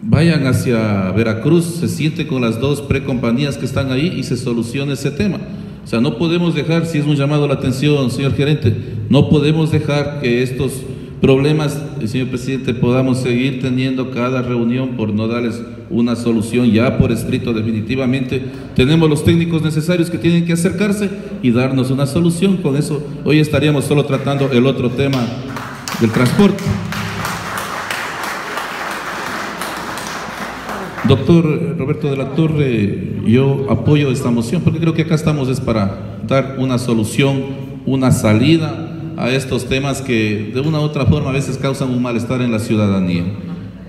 vayan hacia Veracruz, se sienten con las dos precompañías que están ahí y se solucione ese tema. O sea, no podemos dejar, si es un llamado a la atención, señor gerente, no podemos dejar que estos problemas, señor presidente, podamos seguir teniendo cada reunión por no darles una solución ya por escrito definitivamente. Tenemos los técnicos necesarios que tienen que acercarse y darnos una solución. Con eso hoy estaríamos solo tratando el otro tema del transporte. Doctor Roberto de la Torre, yo apoyo esta moción porque creo que acá estamos es para dar una solución, una salida a estos temas que de una u otra forma a veces causan un malestar en la ciudadanía.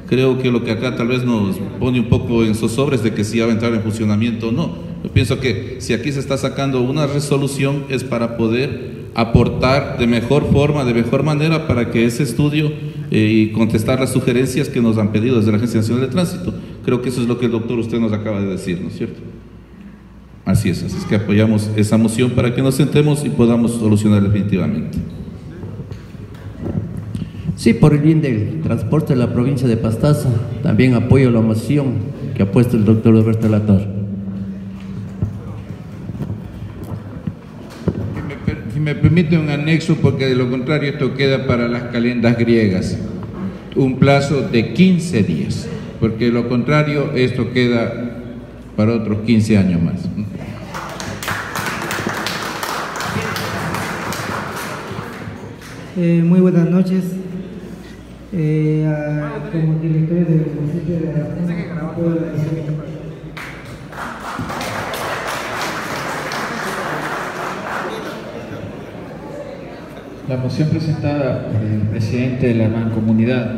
Creo que lo que acá tal vez nos pone un poco en zozobra es de que si va a entrar en funcionamiento o no. Yo pienso que si aquí se está sacando una resolución es para poder aportar de mejor forma, de mejor manera para que ese estudio y contestar las sugerencias que nos han pedido desde la Agencia Nacional de Tránsito. Creo que eso es lo que el doctor usted nos acaba de decir, ¿no es cierto? Así es que apoyamos esa moción para que nos sentemos y podamos solucionar definitivamente. Sí, por el bien del transporte de la provincia de Pastaza, también apoyo la moción que ha puesto el doctor Roberto de la Torre. Si me permite un anexo, porque de lo contrario esto queda para las calendas griegas, un plazo de 15 días, porque de lo contrario esto queda para otros 15 años más. Muy buenas noches. Como director del municipio de Aracuna, la moción presentada por el presidente de la Mancomunidad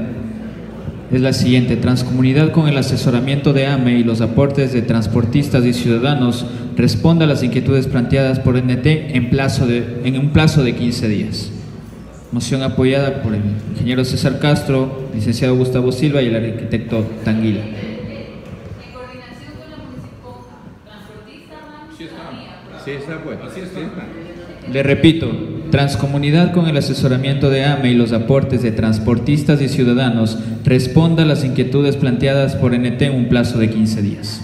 es la siguiente: Transcomunidad, con el asesoramiento de AME y los aportes de transportistas y ciudadanos, responde a las inquietudes planteadas por NT en un plazo de 15 días. Moción apoyada por el ingeniero César Castro, licenciado Gustavo Silva y el arquitecto Tanguila. ¿En coordinación con la transportista? Sí está bueno. Sí está. Le repito, Transcomunidad, con el asesoramiento de AME y los aportes de transportistas y ciudadanos, responda a las inquietudes planteadas por NT en un plazo de 15 días.